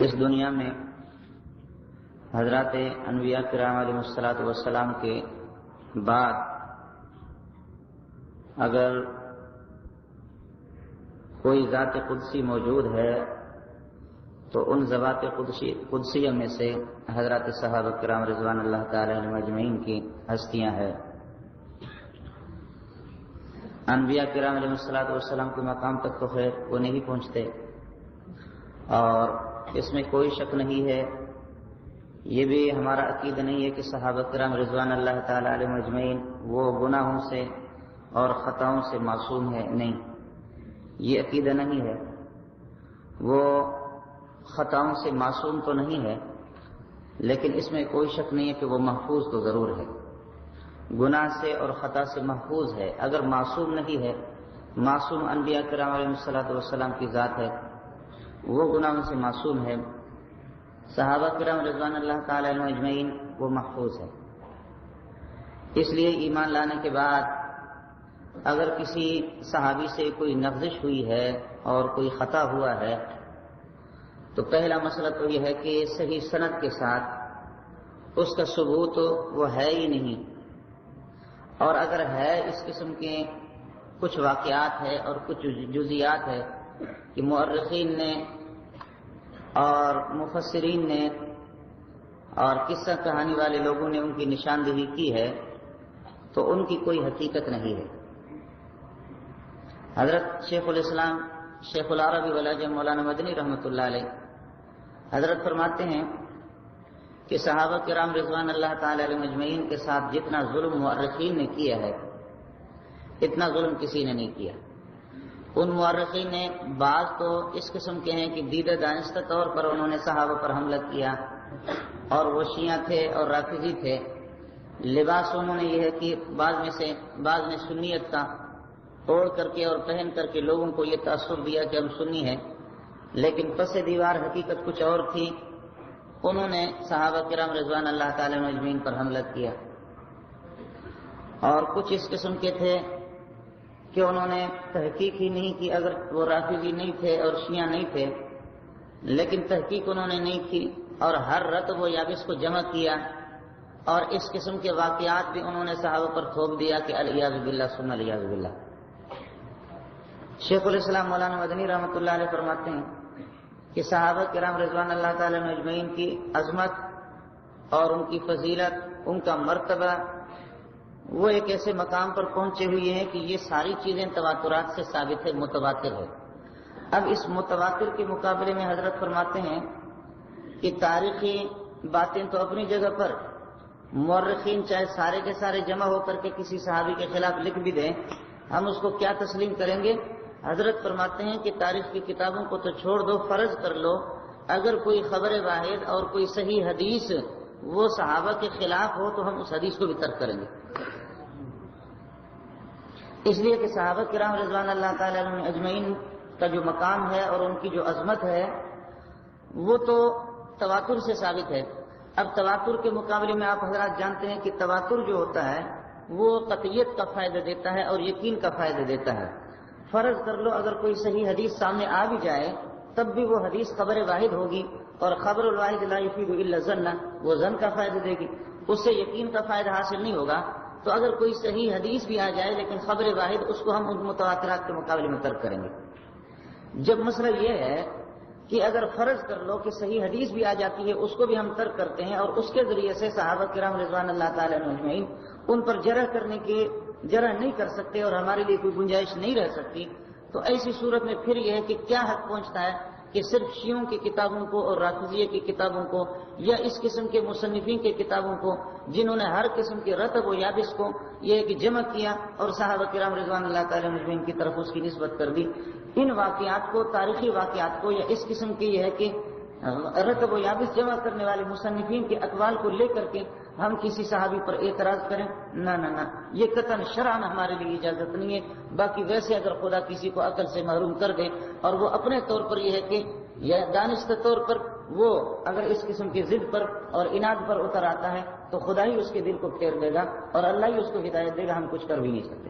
اس دنیا میں حضرات انبیاء کرام علیہ الصلوۃ والسلام کے بعد اگر کوئی ذات قدسی موجود ہے تو ان ذوات قدسیہ میں سے حضرات صحابہ کرام رضوان اللہ تعالی علیہم اجمعین کی ہستیاں ہیں۔ انبیاء کرام علیہ الصلوۃ والسلام کے مقام تک تو خیر وہ نہیں پہنچتے، اور اس میں کوئی شک نہیں ہے، یہ بھی ہمارا عقیدہ نہیں ہے کہ صحابہ کرام رضوان اللہ تعالی علیہم اجمعین وہ گناہوں سے اور خطاؤں سے معصوم ہے، نہیں، یہ عقیدہ نہیں ہے۔ وہ خطاؤں سے معصوم تو نہیں ہے، لیکن اس میں کوئی شک نہیں ہے کہ وہ محفوظ تو ضرور ہے، گناہ سے اور خطا سے محفوظ ہے۔ اگر معصوم نہیں ہے، معصوم انبیاء کرام علیہ الصلوۃ والسلام کی ذات ہے، وہ گناہوں سے معصوم ہے، صحابہ کرام رضوان اللہ تعالی علیہم اجمعین وہ محفوظ ہے۔ اس لیے ایمان لانے کے بعد اگر کسی صحابی سے کوئی لغزش ہوئی ہے اور کوئی خطا ہوا ہے تو پہلا مسئلہ تو یہ ہے کہ صحیح سند کے ساتھ اس کا ثبوت وہ ہے ہی نہیں، اور اگر ہے اس قسم کے کچھ واقعات ہے اور کچھ جزیات ہے کہ مؤرخین نے اور مفسرین نے اور قصہ کہانی والے لوگوں نے ان کی نشاندہی کی ہے تو ان کی کوئی حقیقت نہیں ہے۔ حضرت شیخ الاسلام شیخ العربی والعجم مولانا مدنی رحمۃ اللہ علیہ حضرت فرماتے ہیں کہ صحابہ کرام رضوان اللہ تعالی علیہم اجمعین کے ساتھ جتنا ظلم مؤرخین نے کیا ہے اتنا ظلم کسی نے نہیں کیا۔ ان مؤرخین نے بعض تو اس قسم کے ہیں کہ دیدہ دانستہ طور پر انہوں نے صحابہ پر حملہ کیا، اور وہ شیعہ تھے اور رافضی تھے۔ لباس انہوں نے یہ ہے کہ بعض نے سنیت کا اوڑھ کر کے اور پہن کر کے لوگوں کو یہ تاثر دیا کہ ہم سنی ہیں، لیکن پس دیوار حقیقت کچھ اور تھی۔ انہوں نے صحابہ کرام رضوان اللہ تعالی عنہ اجمعین پر حملہ کیا، اور کچھ اس قسم کے تھے کہ انہوں نے تحقیق ہی نہیں کی، اگر وہ رافضی نہیں تھے اور شیعہ نہیں تھے لیکن تحقیق انہوں نے نہیں کی، اور ہر رتب و یابس کو جمع کیا، اور اس قسم کے واقعات بھی انہوں نے صحابہ پر تھوپ دیا کہ الیاذ باللہ ثم الیاذ باللہ۔ شیخ الاسلام مولانا مدنی رحمۃ اللہ علیہ فرماتے ہیں کہ صحابہ کرام رضوان اللہ تعالی عنہ اجمعین کی عظمت اور ان کی فضیلت، ان کا مرتبہ، وہ ایک ایسے مقام پر پہنچے ہوئے ہیں کہ یہ ساری چیزیں تواترات سے ثابت ہے، متواتر ہے۔ اب اس متواتر کے مقابلے میں حضرت فرماتے ہیں کہ تاریخی باتیں تو اپنی جگہ پر، مورخین چاہے سارے کے سارے جمع ہو کر کے کسی صحابی کے خلاف لکھ بھی دیں، ہم اس کو کیا تسلیم کریں گے؟ حضرت فرماتے ہیں کہ تاریخ کی کتابوں کو تو چھوڑ دو، فرض کر لو اگر کوئی خبر واحد اور کوئی صحیح حدیث وہ صحابہ کے خلاف ہو تو ہم اس حدیث کو بھی ترک کریں گے، اس لیے کہ صحابہ کرام رضوان اللہ تعالی عنہ اجمعین کا جو مقام ہے اور ان کی جو عظمت ہے وہ تو تواتر سے ثابت ہے۔ اب تواتر کے مقابلے میں آپ حضرات جانتے ہیں کہ تواتر جو ہوتا ہے وہ قطعیت کا فائدہ دیتا ہے اور یقین کا فائدہ دیتا ہے۔ فرض کر لو اگر کوئی صحیح حدیث سامنے آ بھی جائے تب بھی وہ حدیث خبر واحد ہوگی، اور خبر الواحد لا یفید الا الظن، وہ ظن کا فائدہ دے گی، اس سے یقین کا فائدہ حاصل نہیں ہوگا۔ تو اگر کوئی صحیح حدیث بھی آ جائے لیکن خبر واحد، اس کو ہم ان متواترات کے مقابلے میں ترک کریں گے۔ جب مسئلہ یہ ہے کہ اگر فرض کر لو کہ صحیح حدیث بھی آ جاتی ہے اس کو بھی ہم ترک کرتے ہیں، اور اس کے ذریعے سے صحابہ کرام رضوان اللہ تعالی عنہ اجمعین ان پر جرح نہیں کر سکتے اور ہمارے لیے کوئی گنجائش نہیں رہ سکتی، تو ایسی صورت میں پھر یہ ہے کہ کیا حق پہنچتا ہے کہ صرف شیعوں کی کتابوں کو اور رافضیہ کی کتابوں کو یا اس قسم کے مصنفین کی کتابوں کو جنہوں نے ہر قسم کے رتب و یابس کو یہ کہ جمع کیا اور صحابہ کرام رضوان اللہ تعالی عنہ اجمعین کی طرف اس کی نسبت کر دی، ان واقعات کو، تاریخی واقعات کو، یا اس قسم کی یہ ہے کہ رتب و یابس جمع کرنے والے مصنفین کے اقوال کو لے کر کے ہم کسی صحابی پر اعتراض کریں، نہ نہ نہ، یہ قطعاً شرعاً ہمارے لیے اجازت نہیں ہے۔ باقی ویسے اگر خدا کسی کو عقل سے محروم کر دے اور وہ اپنے طور پر یہ ہے کہ یا دانستہ طور پر وہ اگر اس قسم کی ضد پر اور اناد پر اتر آتا ہے تو خدا ہی اس کے دل کو پھیر دے گا اور اللہ ہی اس کو ہدایت دے گا، ہم کچھ کر بھی نہیں سکتے۔